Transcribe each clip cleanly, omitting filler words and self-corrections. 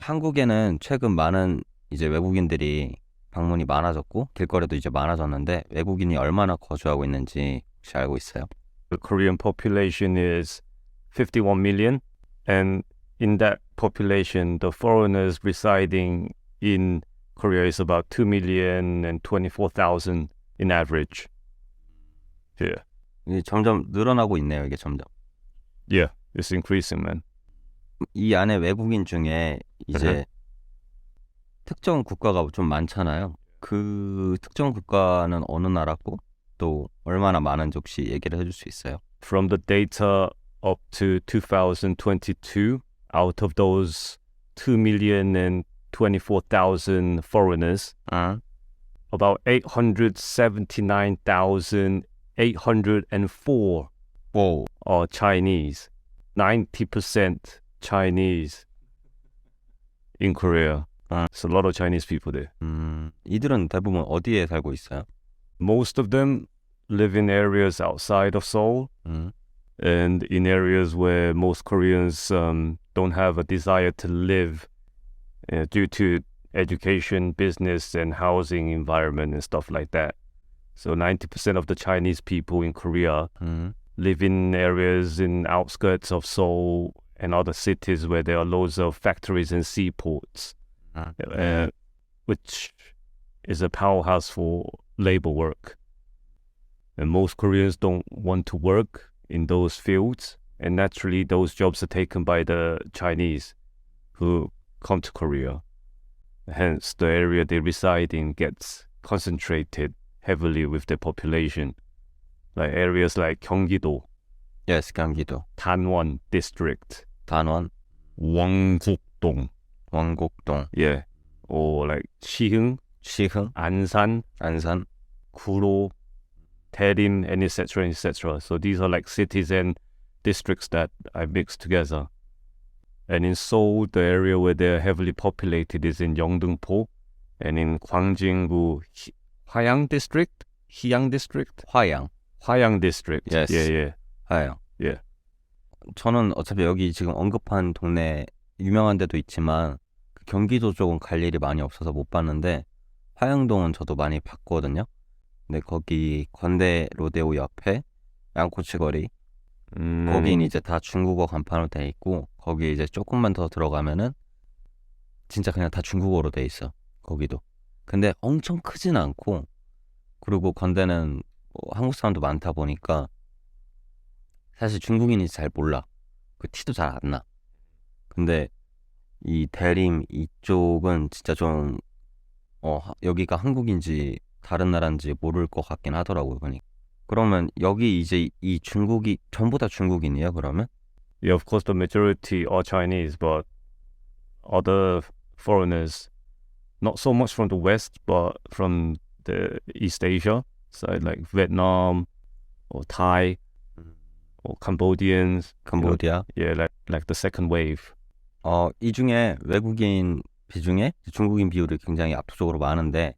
한국에는 최근 많은 이제 외국인들이 방문이 많아졌고 길거리도 이제 많아졌는데 외국인이 얼마나 거주하고 있는지 혹시 알고 있어요? The Korean population is 51 million, and in that population, the foreigners residing in Korea is about 2,024,000 in average. Yeah. 이게 점점 늘어나고 있네요, 이게 점점. Yeah, it's increasing, man. 이 안에 외국인 중에 Uh-huh. 이제 특정 국가가 좀 많잖아요. 그 특정 국가는 어느 나라고 또 얼마나 많은지 혹시 얘기를 해줄 수 있어요? From the data up to 2022, out of those 2,024,000 foreigners, about 879,804 오, are Chinese. 90% Chinese in Korea. It's a lot of Chinese people there. 이들은 대부분 어디에 살고 있어요? Most of them live in areas outside of Seoul and in areas where most Koreans don't have a desire to live due to education, business, and housing environment and stuff like that. So 90% of the Chinese people in Korea live in areas in outskirts of Seoul and other cities where there are loads of factories and seaports, which is a powerhouse for labor work. And most Koreans don't want to work in those fields, and naturally those jobs are taken by the Chinese who come to Korea. Hence, the area they reside in gets concentrated heavily with their population. Like areas like Gyeonggi-do, Yes, 경기도, Danwon district, 단원, Wangguk-dong, 왕곡동, yeah, or like Siheung, 시흥, Ansan, 안산. Kuro, Daerim, and etc. etc. So these are like cities and districts that I mixed together. And in Seoul, the area where they're heavily populated is in Yeongdeungpo, and in Gwangjin-gu, Hwayang district, Hyang district, 화양, Hwayang district. Yes. Yeah. 화양. Yeah. 저는 어차피 여기 지금 언급한 동네 유명한 데도 있지만 그 경기도 쪽은 갈 일이 많이 없어서 못 봤는데 화양동은 저도 많이 봤거든요. 근데 거기 건대 로데오 옆에 양꼬치거리 거긴 이제 다 중국어 간판으로 돼 있고 거기 이제 조금만 더 들어가면은 진짜 그냥 다 중국어로 돼 있어. 거기도. 근데 엄청 크진 않고 그리고 건대는 뭐 한국 사람도 많다 보니까 사실 중국인이 잘 몰라. 그 티도 잘 안 나. 근데 이 대림 이쪽은 진짜 좀 여기가 한국인지 다른 나라인지 모를 것 같긴 하더라고요. 보니까. 그러면 여기 이제 이 중국이 전부 다 중국인이에요, 그러면? Yeah, of course, the majority are Chinese, but other foreigners, not so much from the West, but from the East Asia side, like Vietnam or Thai or Cambodians. 캄보디아. Yeah, like the second wave. 이 중에 외국인 비중에 중국인 비율이 굉장히 압도적으로 많은데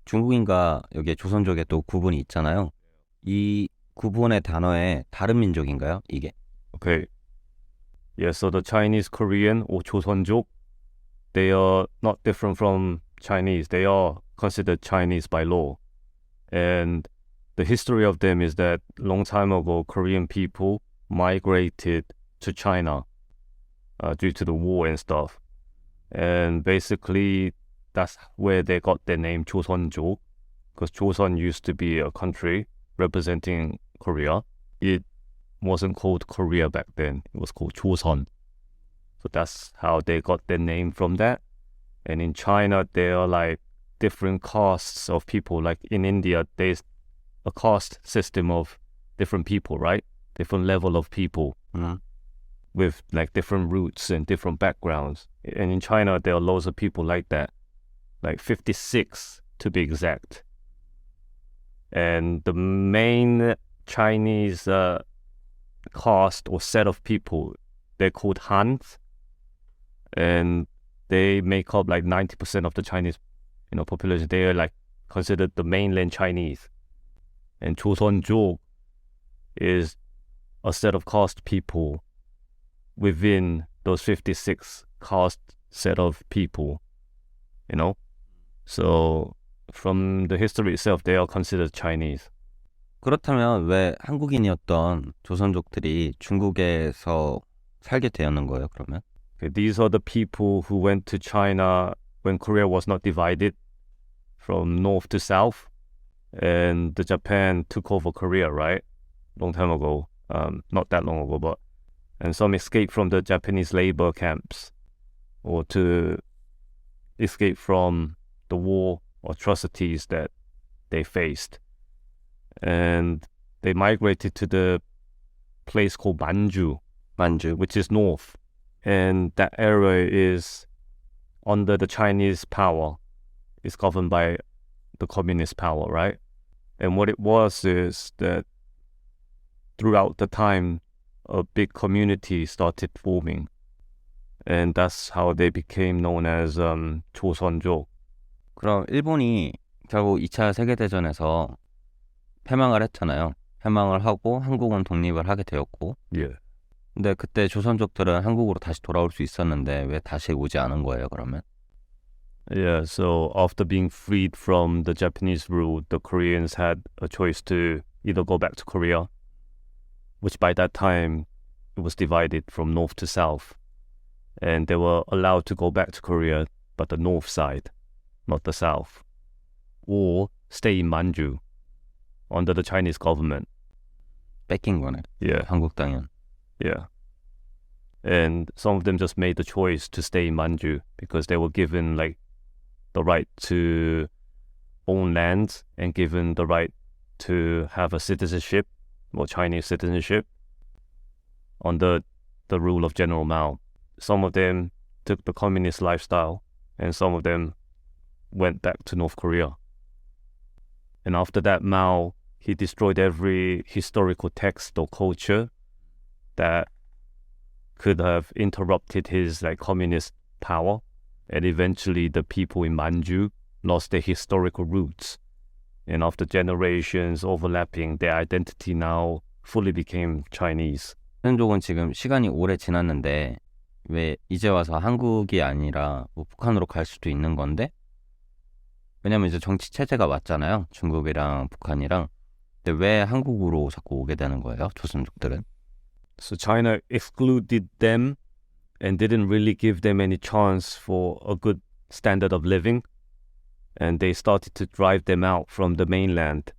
중국인과 여기에 조선족의 또 구분이 있잖아요. 이 구분의 단어에 다른 민족인가요, 이게? Okay. Yeah, so the Chinese Korean or joseon-jok, they are not different from Chinese. They are considered Chinese by law. And the history of them is that long time ago, Korean people migrated to China due to the war and stuff. And basically, that's where they got their name Joseon-jok, because Joseon used to be a country representing Korea. It wasn't called Korea back then. It was called Chosun. So that's how they got their name from that. And in China, there are like different castes of people. Like in India, there's a caste system of different people, right? Different level of people with like different roots and different backgrounds. And in China, there are loads of people like that, like 56 to be exact. And the main Chinese caste or set of people, they're called Hans, and they make up like 90% of the Chinese, population. They are like considered the mainland Chinese. And Joseon-jok is a set of caste people within those 56 caste set of people, you know. So from the history itself, they are considered Chinese. 그렇다면 왜 한국인이었던 조선족들이 중국에서 살게 되었는 거예요, 그러면? Okay, these are the people who went to China when Korea was not divided from north to south, and the Japan took over Korea, right? Long time ago, not that long ago, but and some escaped from the Japanese labor camps, or to escape from the war atrocities that they faced, and they migrated to the place called Manju, 만주. which is north, and that area is under the Chinese power. It's governed by the communist power, right? And what it was is that throughout the time, a big community started forming, and that's how they became known as joseon-jok. 그럼 일본이 결국 2차 세계대전에서 패망을 했잖아요. 패망을 하고 한국은 독립을 하게 되었고, Yeah. 근데 그때 조선족들은 한국으로 다시 돌아올 수 있었는데 왜 다시 오지 않은 거예요, 그러면? Yeah, so after being freed from the Japanese rule, the Koreans had a choice to either go back to Korea, which by that time it was divided from north to south, and they were allowed to go back to Korea, but the north side, not the south, or stay in Manju under the Chinese government. 뺏긴 거네, Yeah, 한국 당연. yeah. And some of them just made the choice to stay in Manju because they were given like the right to own lands and given the right to have a citizenship or Chinese citizenship under the rule of General Mao. Some of them took the communist lifestyle and some of them went back to North Korea. And after that, Mao, he destroyed every historical text or culture that could have interrupted his like communist power, and eventually the people in Manju lost their historical roots, and after generations overlapping, their identity now fully became Chinese. 조선족은 지금 시간이 오래 지났는데 왜 이제 와서 한국이 아니라 뭐 북한으로 갈 수도 있는 건데, 왜냐면 이제 정치 체제가 맞잖아요, 중국이랑 북한이랑. 근데 왜 한국으로 자꾸 오게 되는 거예요, 조선족들은? So China excluded them and didn't really give them any chance for a good standard of living. And they started to drive them out from the mainland,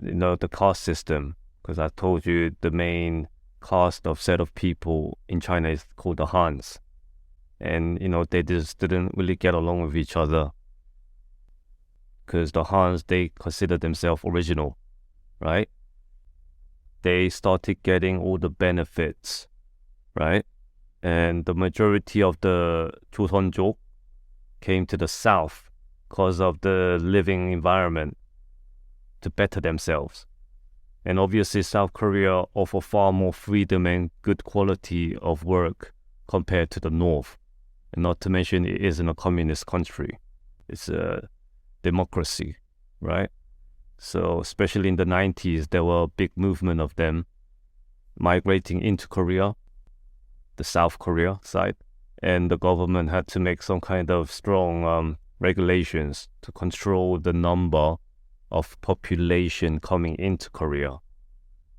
you know, the caste system. Because I told you the main caste of set of people in China is called the Hans. And, you know, they just didn't really get along with each other. Because the Hans, they consider themselves original, right? They started getting all the benefits, right? And the majority of the joseon-jok came to the south because of the living environment to better themselves. And obviously South Korea offer far more freedom and good quality of work compared to the north. And not to mention it isn't a communist country. It's a democracy, right? So especially in the 90s, there were a big movement of them migrating into Korea, the South Korea side. And the government had to make some kind of strong regulations to control the number of population coming into Korea.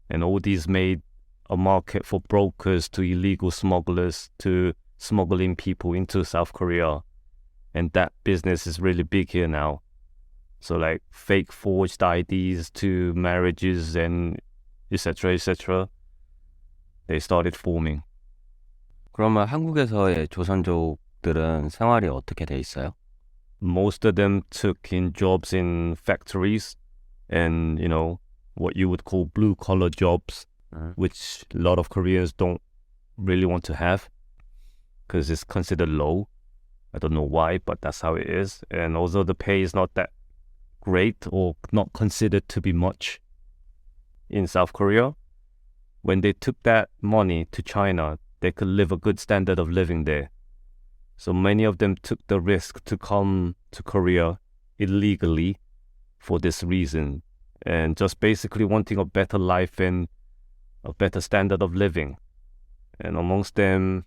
And all these made a market for brokers to illegal smugglers to smuggling people into South Korea. And that business is really big here now. So like fake forged IDs to marriages and etc. etc. They started forming. 그러면 한국에서의 조선족들은 생활이 어떻게 돼 있어요? Most of them took in jobs in factories and, you know, what you would call blue collar jobs, which a lot of Koreans don't really want to have because it's considered low. I don't know why, but that's how it is. And although the pay is not that great or not considered to be much in South Korea, when they took that money to China, they could live a good standard of living there. So many of them took the risk to come to Korea illegally for this reason and just basically wanting a better life and a better standard of living. And amongst them,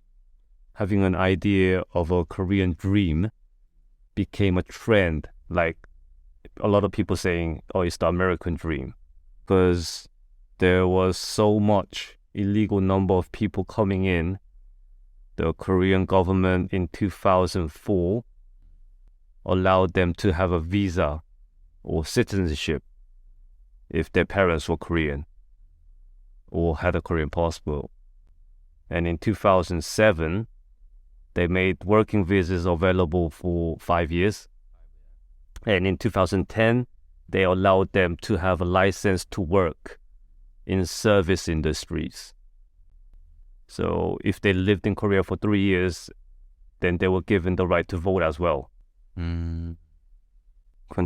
having an idea of a Korean dream became a trend. Like a lot of people saying, oh, it's the American dream. Because there was so much illegal number of people coming in. The Korean government in 2004 allowed them to have a visa or citizenship if their parents were Korean or had a Korean passport. And in 2007, they made working visas available for 5 years. And in 2010, they allowed them to have a license to work in service industries. So if they lived in Korea for 3 years, then they were given the right to vote as well. 그건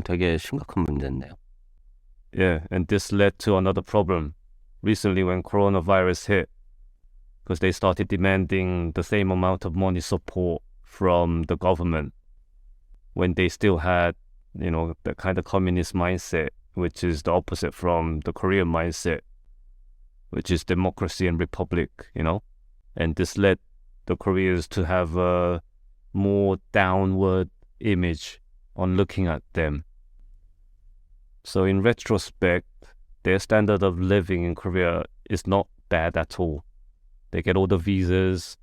되게 심각한 문제인데요. Yeah, and this led to another problem recently when coronavirus hit, because they started demanding the same amount of money support from the government when they still had, the kind of communist mindset, which is the opposite from the Korean mindset, which is democracy and republic, And this led the Koreans to have a more downward image on looking at them. So in retrospect, their standard of living in Korea is not bad at all. They get all the visas,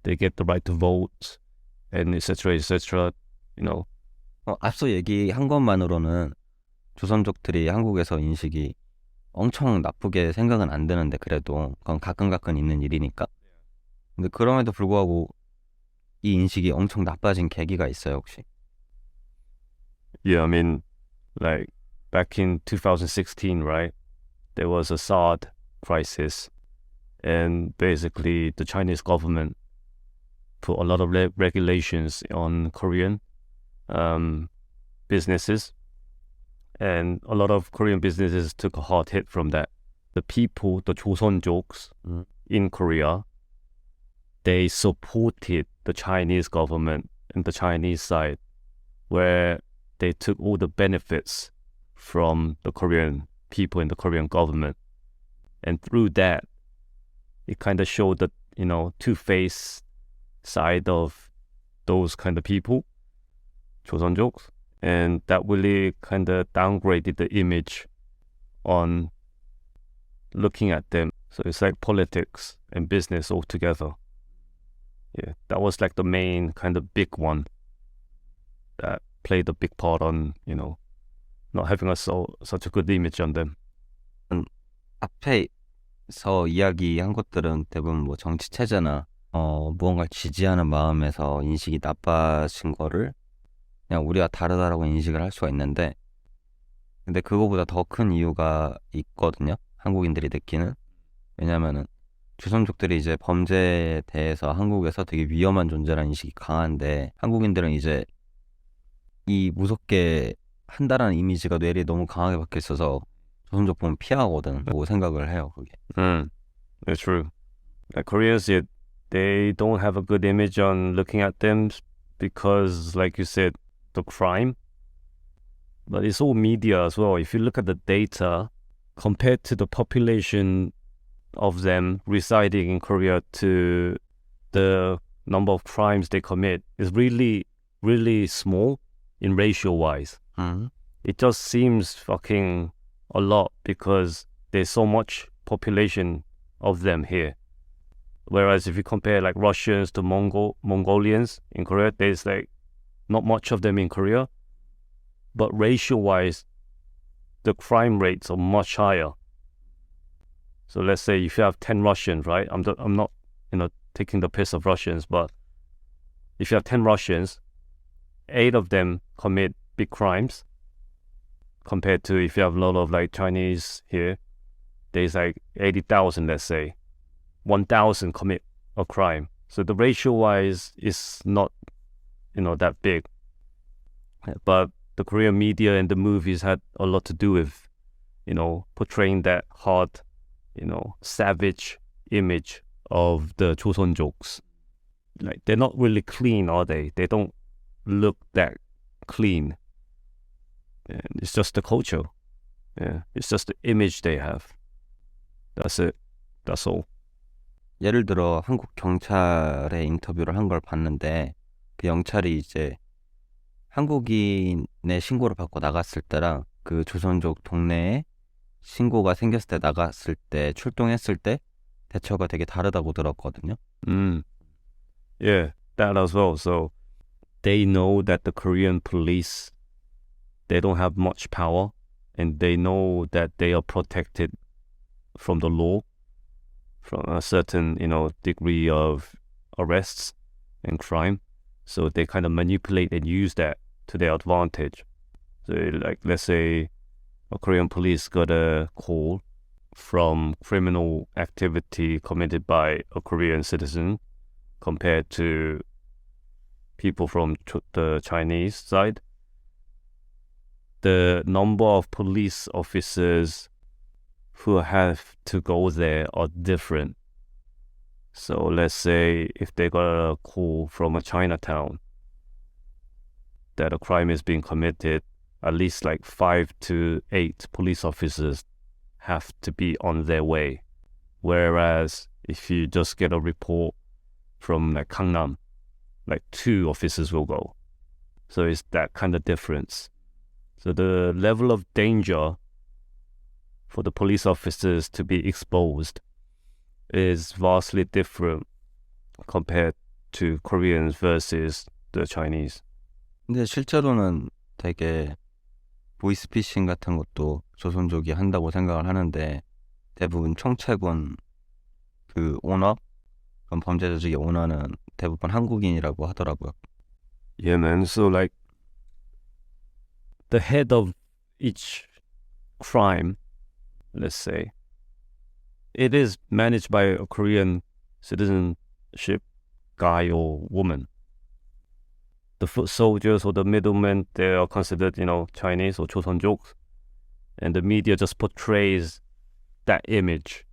they get the right to vote, and etc. etc. 앞서 얘기한 것만으로는 조선족들이 한국에서 인식이 엄청 나쁘게 생각은 안 드는데 그래도 그건 가끔 있는 일이니까. 근데 그럼에도 불구하고 이 인식이 엄청 나빠진 계기가 있어요, 혹시? Yeah, I mean, like back in 2016, right? There was a SARS crisis, and basically the Chinese government put a lot of regulations on Korean businesses, and a lot of Korean businesses took a hard hit from that. The people, the joseon-joks in Korea, they supported the Chinese government and the Chinese side, where they took all the benefits from the Korean people and the Korean government. And through that, it kind of showed the, two-faced side of those kind of people, joseon-joks, and that really kind of downgraded the image on looking at them. So it's like politics and business all together. Yeah, that was like the main kind of big one that played a big part on, not having such a good image on them. 앞에서 이야기한 것들은 대부분 뭐 정치 체제나 무언가를 지지하는 마음에서 인식이 나빠진 거를 그냥 우리가 다르다라고 인식을 할 수가 있는데, 근데 그거보다 더 큰 이유가 있거든요. 한국인들이 느끼는. 왜냐면은 조선족들이 이제 범죄에 대해서 한국에서 되게 위험한 존재라는 인식이 강한데, 한국인들은 이제 이 무섭게 한다라는 이미지가 뇌리에 너무 강하게 박혀 있어서 조선족 보면 피하거든 라고 생각을 해요, 그게. That's true. Like Koreans, they don't have a good image on looking at them because, like you said, the crime. But it's all media as well. If you look at the data, compared to the population of them residing in Korea to the number of crimes they commit, is really, really small in ratio-wise. It just seems fucking a lot because there's so much population of them here. Whereas if you compare like Russians to Mongolians in Korea, there's like not much of them in Korea. But ratio-wise, the crime rates are much higher. So let's say if you have 10 Russians, right? I'm not, taking the piss of Russians, but if you have 10 Russians, 8 of them commit big crimes compared to if you have a lot of like Chinese here, there's like 80,000, let's say. 1,000 commit a crime. So the ratio-wise is not, that big. But the Korean media and the movies had a lot to do with, portraying that hard, savage image of the joseon-joks. Like, they're not really clean, are they? They don't look that clean. And it's just the culture. Yeah, it's just the image they have. That's it. That's all. 예를 들어 한국 경찰의 인터뷰를 한 걸 봤는데 그 경찰이 이제 한국인의 신고를 받고 나갔을 때랑 그 조선족 동네에 신고가 생겼을 때 나갔을 때 출동했을 때 대처가 되게 다르다고 들었거든요. Mm, yeah, that as well. So they know that the Korean police, they don't have much power, and they know that they are protected from the law, from a certain, degree of arrests and crime. So they kind of manipulate and use that to their advantage. So, like, let's say a Korean police got a call from criminal activity committed by a Korean citizen compared to people from the Chinese side. The number of police officers who have to go there are different. So let's say if they got a call from a Chinatown that a crime is being committed, at least like 5 to 8 police officers have to be on their way. Whereas if you just get a report from like Gangnam, like 2 officers will go. So it's that kind of difference. So the level of danger for the police officers to be exposed is vastly different compared to Koreans versus the Chinese. 근데 실제로는 되게 보이스피싱 같은 것도 조선족이 한다고 생각을 하는데 대부분 총책원 그 오너 그런 범죄 조직의 오너는 대부분 한국인이라고 하더라고요. Yeah, man. So like the head of each crime, let's say, it is managed by a Korean citizenship guy or woman. The foot soldiers or the middlemen, they are considered, Chinese or joseon-jok, and the media just portrays that image,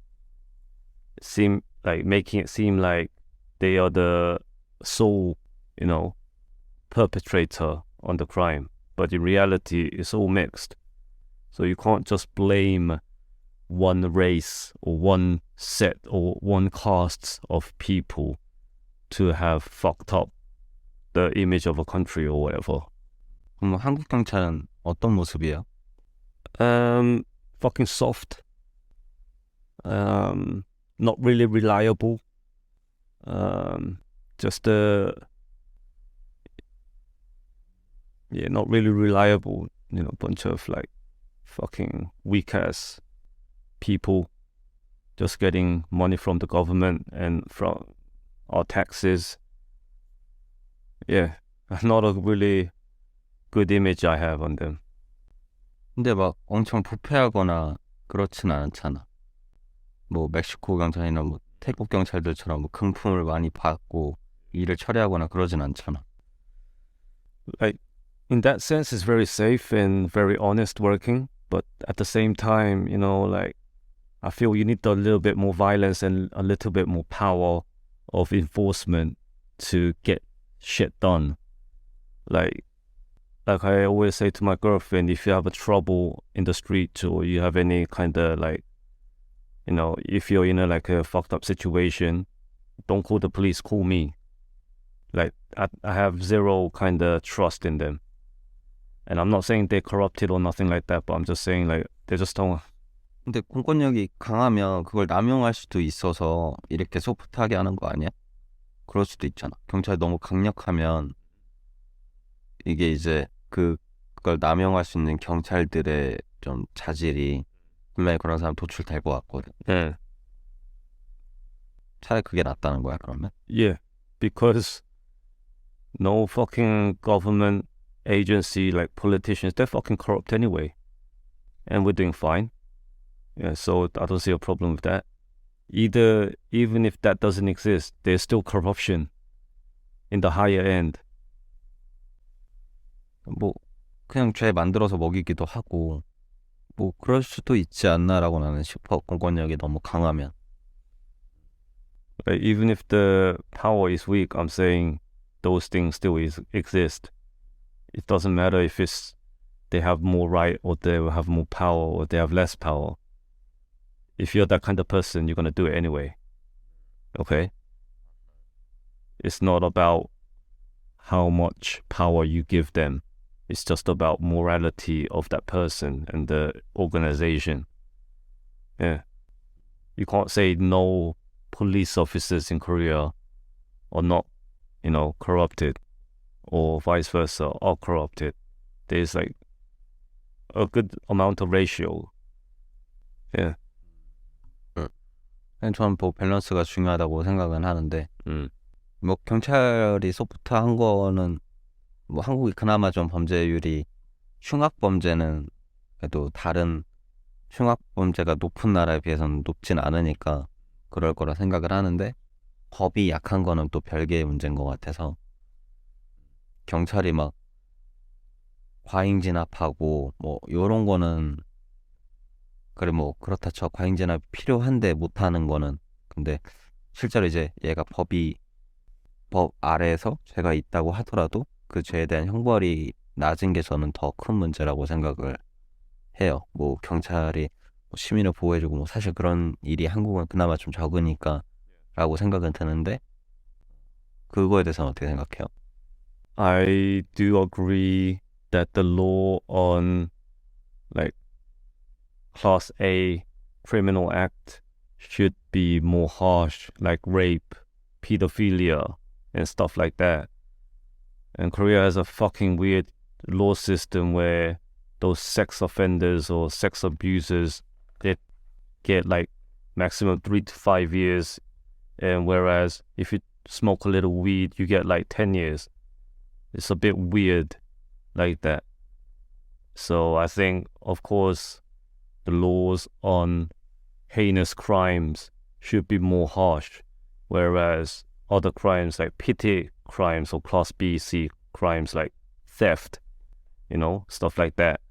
making it seem like they are the sole, perpetrator on the crime. But in reality, it's all mixed. So you can't just blame one race or one set or one caste of people to have fucked up the image of a country or whatever. 그럼 한국 경찰은 어떤 모습이에요? Fucking soft. Not really reliable. Just not really reliable. Bunch of like fucking weak ass people just getting money from the government and from our taxes. Yeah, not a really good image I have on them. 근데 막 엄청 부패하거나 그렇진 않잖아. 뭐 멕시코 경찰이나 뭐 태국 경찰들처럼 뭐 금품을 많이 받고 일을 처리하거나 그러진 않잖아. Like in that sense, it's very safe and very honest working. But at the same time, like I feel you need a little bit more violence and a little bit more power of enforcement to get shit done. Like I always say to my girlfriend, if you have a trouble in the street or you have any kind of like, if you're in a fucked up situation, don't call the police, call me. Like I have zero kind of trust in them. And I'm not saying they're corrupted or nothing like that, but I'm just saying like they just don't. 근데 공권력이 강하면 그걸 남용할 수도 있어서 이렇게 소프트하게 하는 거 아니야? 그럴 수도 있잖아. 경찰이 너무 강력하면 이게 이제 그걸 남용할 수 있는 경찰들의 좀 자질이 분명히 그런 사람 도출될 것 같거든. Yeah. 차라리 그게 낫다는 거야 그러면? Yeah, because no fucking government agency like politicians, they're fucking corrupt anyway. And we're doing fine. Yeah, so I don't see a problem with that. Even if that doesn't exist, there's still corruption in the higher end. 뭐 그냥 죄 만들어서 먹이기도 하고 뭐 그럴 수도 있지 않나라고 나는 싶어. 공권력이 너무 강하면. Like, even if the power is weak, I'm saying those things still exist. It doesn't matter if they have more right or they have more power or they have less power. If you're that kind of person, you're gonna do it anyway. Okay? It's not about how much power you give them. It's just about morality of that person and the organization. Yeah. You can't say no police officers in Korea are not, corrupted, or vice versa, are corrupted. There's like a good amount of ratio. Yeah. 저는 뭐 밸런스가 중요하다고 생각은 하는데 음. 뭐 경찰이 소프트한 거는 뭐 한국이 그나마 좀 범죄율이 흉악 범죄는 그래도 다른 흉악 범죄가 높은 나라에 비해서는 높진 않으니까 그럴 거라 생각을 하는데 법이 약한 거는 또 별개의 문제인 것 같아서 경찰이 막 과잉 진압하고 뭐 요런 거는 그래 뭐 그렇다 쳐 과잉 진압이 필요한데 못하는 거는 근데 실제로 이제 얘가 법 아래에서 죄가 있다고 하더라도 그 죄에 대한 형벌이 낮은 게 저는 더 큰 문제라고 생각을 해요. 뭐 경찰이 뭐 시민을 보호해주고 뭐 사실 그런 일이 한국은 그나마 좀 적으니까 라고 생각은 드는데 그거에 대해서는 어떻게 생각해요? I do agree that the law on like Class A criminal act should be more harsh, like rape, pedophilia, and stuff like that. And Korea has a fucking weird law system where those sex offenders or sex abusers, they get like maximum 3 to 5 years, and whereas if you smoke a little weed, you get like 10 years. It's a bit weird like that. So I think, of course, the laws on heinous crimes should be more harsh, whereas other crimes like petty crimes or class B, C crimes like theft, stuff like that,